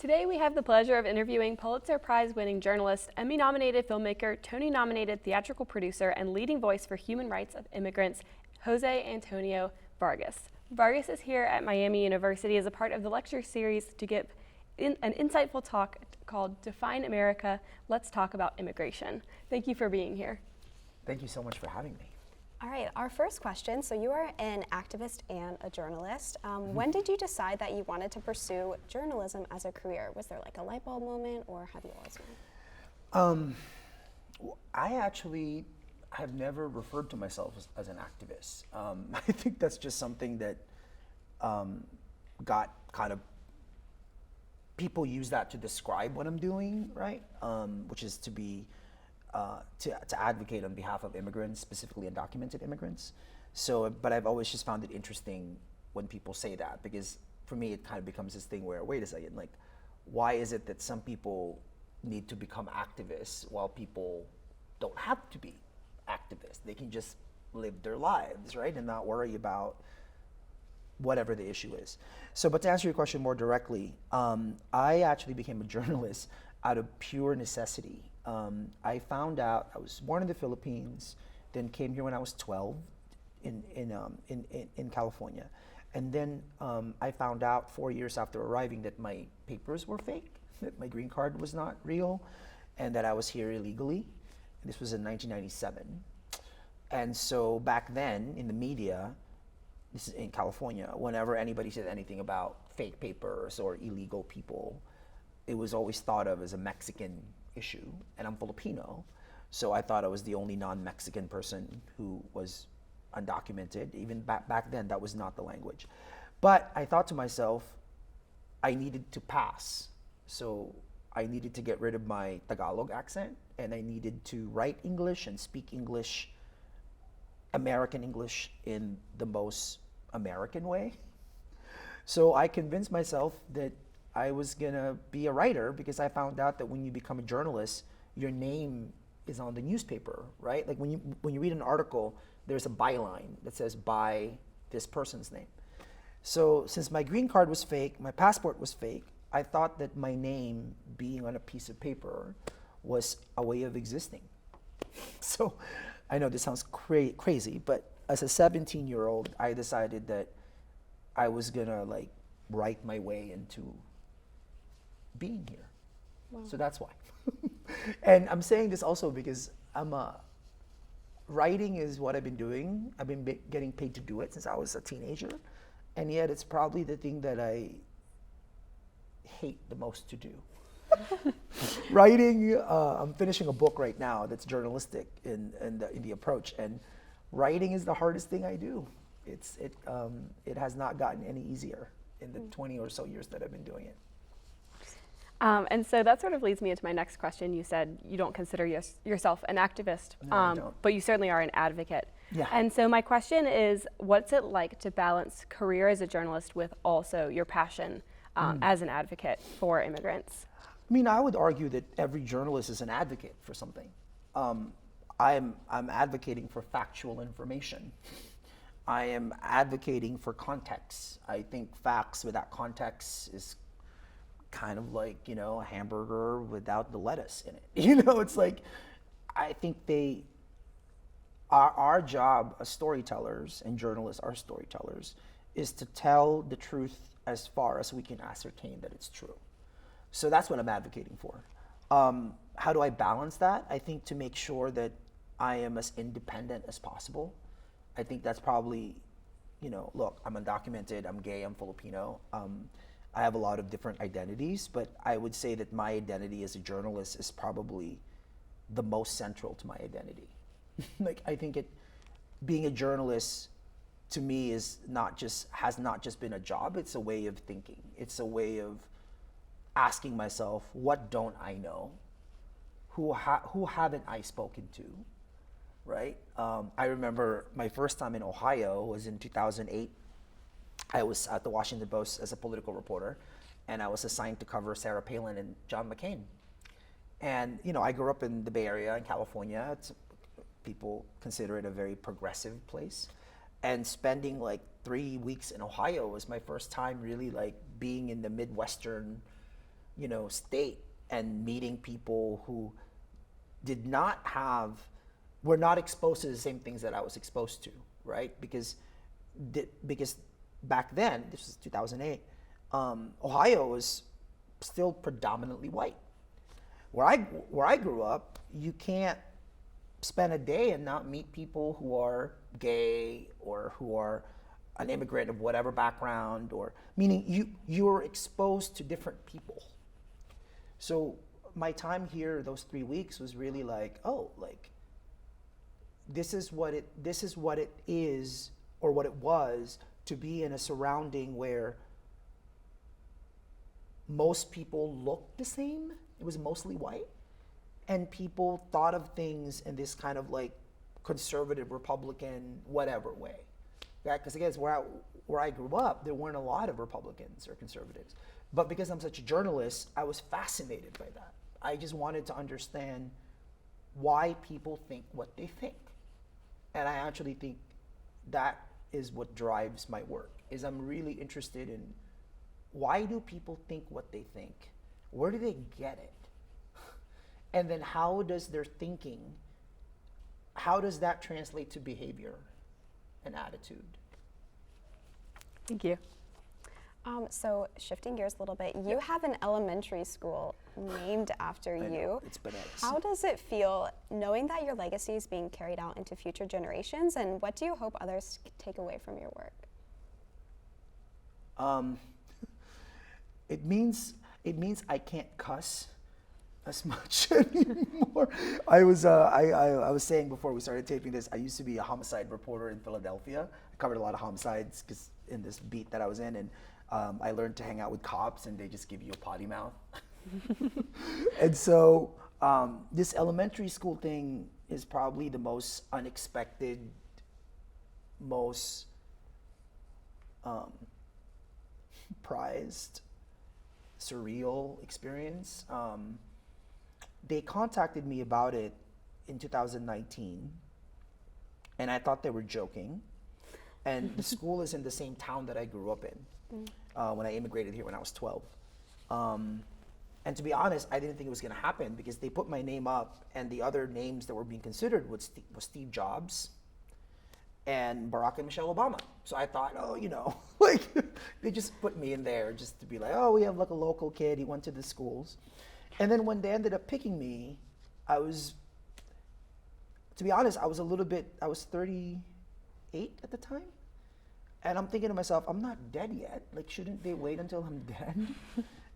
Today we have the pleasure of interviewing Pulitzer Prize winning journalist, Emmy-nominated filmmaker, Tony-nominated theatrical producer, and leading voice for human rights of immigrants, Jose Antonio Vargas. Vargas is here at Miami University as a part of the lecture series to give an insightful talk called Define America, Let's Talk About Immigration. Thank you for being here. Thank you so much for having me. All right, our first question. So you are an activist and a journalist. When did you decide that you wanted to pursue journalism as a career? Was there like a light bulb moment, or have you always known? I actually have never referred to myself as an activist. I think that's just something that got kind of, people use that to describe what I'm doing, right? Which is to be, to advocate on behalf of immigrants, specifically undocumented immigrants. So, but I've always just found it interesting when people say that, because for me it kind of becomes this thing where, wait a second, like, why is it that some people need to become activists while people don't have to be activists? They can just live their lives, right? And not worry about whatever the issue is. So, but to answer your question more directly, I actually became a journalist out of pure necessity. I found out, I was born in the Philippines, then came here when I was 12 in California. And then I found out 4 years after arriving that my papers were fake, that my green card was not real, and that I was here illegally. This was in 1997. And so back then in the media, this is in California, whenever anybody said anything about fake papers or illegal people, it was always thought of as a Mexican issue, and I'm Filipino, so I thought I was the only non-Mexican person who was undocumented. Even back then, that was not the language. But I thought to myself, I needed to pass, so I needed to get rid of my Tagalog accent, and I needed to write English and speak English, American English, in the most American way. So I convinced myself that I was gonna be a writer, because I found out that when you become a journalist, your name is on the newspaper, right? Like when you read an article, there's a byline that says by this person's name. So since my green card was fake, my passport was fake, I thought that my name being on a piece of paper was a way of existing. So I know this sounds crazy, but as a 17-year-old, I decided that I was gonna like write my way into being here. Wow. So that's why. And I'm saying this also because writing is what I've been doing. I've been getting paid to do it since I was a teenager, and yet it's probably the thing that I hate the most to do. Writing, I'm finishing a book right now that's journalistic in the approach, and writing is the hardest thing I do. It has not gotten any easier in the 20 or so years that I've been doing it. And so that sort of leads me into my next question. You said you don't consider yourself an activist, No, I don't. but you certainly are an advocate. Yeah. And so my question is, what's it like to balance career as a journalist with also your passion as an advocate for immigrants? I mean, I would argue that every journalist is an advocate for something. I'm advocating for factual information. I am advocating for context. I think facts without context is kind of like, you know, a hamburger without the lettuce in it. You know, it's like, I think our job as storytellers, and journalists are storytellers, is to tell the truth as far as we can ascertain that it's true. So that's what I'm advocating for. How do I balance that? I think to make sure that I am as independent as possible. I think that's probably, you know, look, I'm undocumented, I'm gay, I'm Filipino. I have a lot of different identities, but I would say that my identity as a journalist is probably the most central to my identity. Like, I think being a journalist to me has not just been a job, it's a way of thinking. It's a way of asking myself, what don't I know? Who haven't I spoken to, right? I remember my first time in Ohio was in 2008. I was at the Washington Post as a political reporter, and I was assigned to cover Sarah Palin and John McCain. And, you know, I grew up in the Bay Area in California. People consider it a very progressive place. And spending like 3 weeks in Ohio was my first time really like being in the Midwestern state and meeting people who were not exposed to the same things that I was exposed to, right? Because back then, this was 2008, Ohio was still predominantly white. Where I grew up, you can't spend a day and not meet people who are gay or who are an immigrant of whatever background, or meaning you're exposed to different people. So my time here, those 3 weeks, was really like, this is what it is, or what it was, to be in a surrounding where most people looked the same. It was mostly white, and people thought of things in this kind of like conservative, Republican, whatever way. Because again, where I grew up, there weren't a lot of Republicans or conservatives. But because I'm such a journalist, I was fascinated by that. I just wanted to understand why people think what they think. And I actually think that is what drives my work, is I'm really interested in why do people think what they think? Where do they get it? And then how does their thinking, how does that translate to behavior and attitude? Thank you. So shifting gears a little bit, you have an elementary school named after I you. know, it's bananas. How does it feel knowing that your legacy is being carried out into future generations, and what do you hope others take away from your work? It means I can't cuss as much anymore. I was saying before we started taping this, I used to be a homicide reporter in Philadelphia. I covered a lot of homicides because in this beat that I was in, and I learned to hang out with cops, and they just give you a potty mouth. And so this elementary school thing is probably the most unexpected, most prized, surreal experience. They contacted me about it in 2019, and I thought they were joking. And the school is in the same town that I grew up in when I immigrated here when I was 12. And to be honest, I didn't think it was going to happen because they put my name up, and the other names that were being considered was Steve Jobs and Barack and Michelle Obama. So I thought, like they just put me in there just to be like, oh, we have like a local kid. He went to the schools. And then when they ended up picking me, to be honest, I was 38 at the time. And I'm thinking to myself, I'm not dead yet. Like, shouldn't they wait until I'm dead?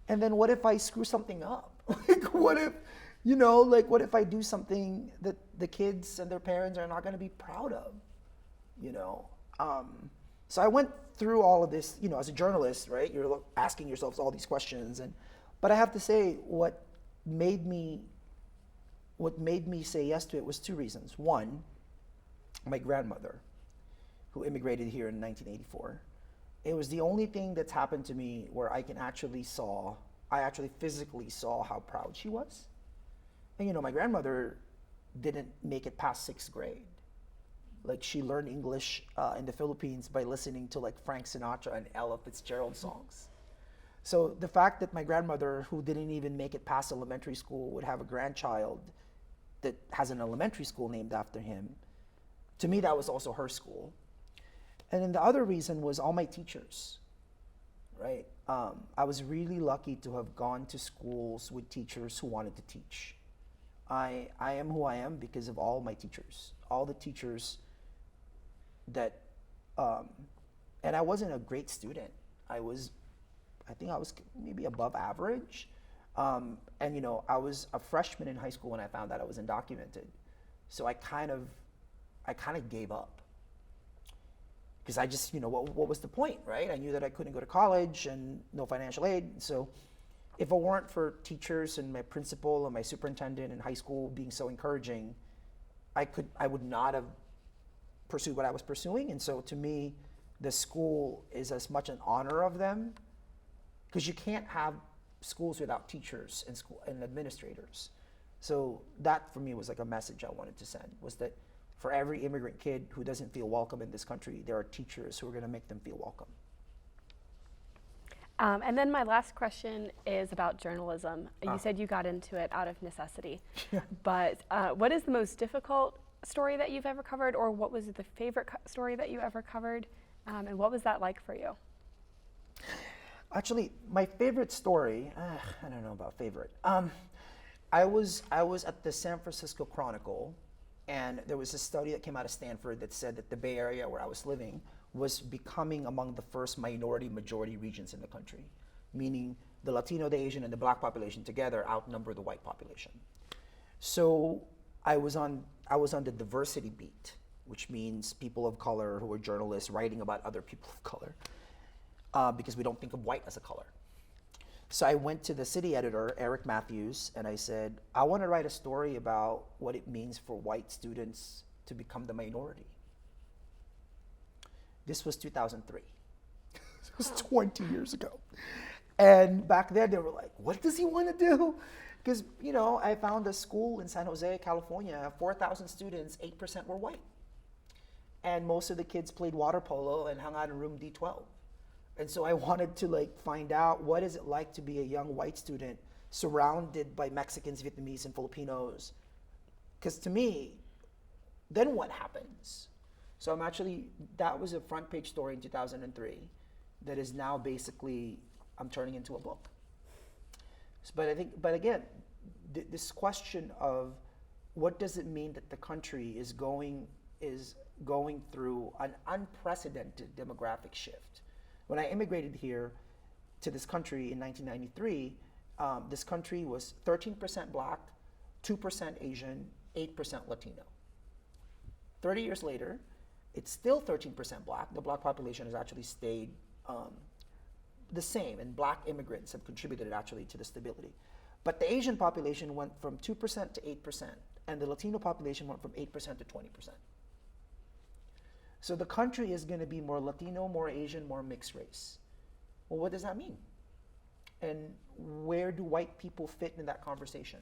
And then what if I screw something up? Like, what if I do something that the kids and their parents are not going to be proud of? So I went through all of this, as a journalist, right? You're asking yourselves all these questions. But I have to say, what made me say yes to it was two reasons. One, my grandmother, who immigrated here in 1984. It was the only thing that's happened to me where I actually physically saw how proud she was. And my grandmother didn't make it past 6th grade. Like, she learned English in the Philippines by listening to like Frank Sinatra and Ella Fitzgerald songs. So the fact that my grandmother, who didn't even make it past elementary school, would have a grandchild that has an elementary school named after him, to me that was also her school. And then the other reason was all my teachers, right? I was really lucky to have gone to schools with teachers who wanted to teach. I am who I am because of all my teachers. All the teachers that, and I wasn't a great student. I think I was maybe above average. And I was a freshman in high school when I found out I was undocumented. So I kind of gave up. Because I just, what was the point, right? I knew that I couldn't go to college and no financial aid. So if it weren't for teachers and my principal and my superintendent in high school being so encouraging, I would not have pursued what I was pursuing. And so to me, the school is as much an honor of them, because you can't have schools without teachers and administrators. So that for me was like a message I wanted to send, was that for every immigrant kid who doesn't feel welcome in this country, there are teachers who are going to make them feel welcome. And then my last question is about journalism. Ah. You said you got into it out of necessity, but what is the most difficult story that you've ever covered, or what was the favorite story that you ever covered, and what was that like for you? Actually, my favorite story, I don't know about favorite. I was at the San Francisco Chronicle, and there was a study that came out of Stanford that said that the Bay Area, where I was living, was becoming among the first minority-majority regions in the country, meaning the Latino, the Asian, and the Black population together outnumber the white population. So I was on the diversity beat, which means people of color who are journalists writing about other people of color, because we don't think of white as a color. So I went to the city editor, Eric Matthews, and I said, I want to write a story about what it means for white students to become the minority. This was 2003. It was 20 years ago. And back then they were like, what does he want to do? Because, you know, I found a school in San Jose, California, 4,000 students, 8% were white. And most of the kids played water polo and hung out in room D12. And so I wanted to like find out, what is it like to be a young white student surrounded by Mexicans, Vietnamese, and Filipinos? Because to me, then what happens? So that was a front page story in 2003 that is now basically, I'm turning into a book. But again, this question of what does it mean that the country is going through an unprecedented demographic shift. When I immigrated here to this country in 1993, this country was 13% Black, 2% Asian, 8% Latino. 30 years later, it's still 13% Black. The Black population has actually stayed the same, and Black immigrants have contributed actually to the stability. But the Asian population went from 2% to 8%, and the Latino population went from 8% to 20%. So the country is going to be more Latino, more Asian, more mixed race. Well, what does that mean? And where do white people fit in that conversation?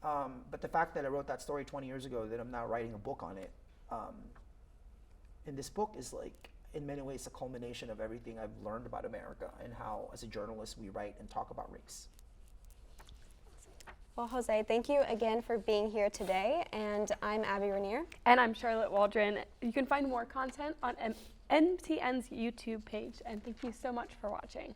But the fact that I wrote that story 20 years ago, that I'm now writing a book on it, and this book is like, in many ways, a culmination of everything I've learned about America and how, as a journalist, we write and talk about race. Well, Jose, thank you again for being here today. And I'm Abby Rineer. And I'm Charlotte Waldron. You can find more content on MTN's YouTube page. And thank you so much for watching.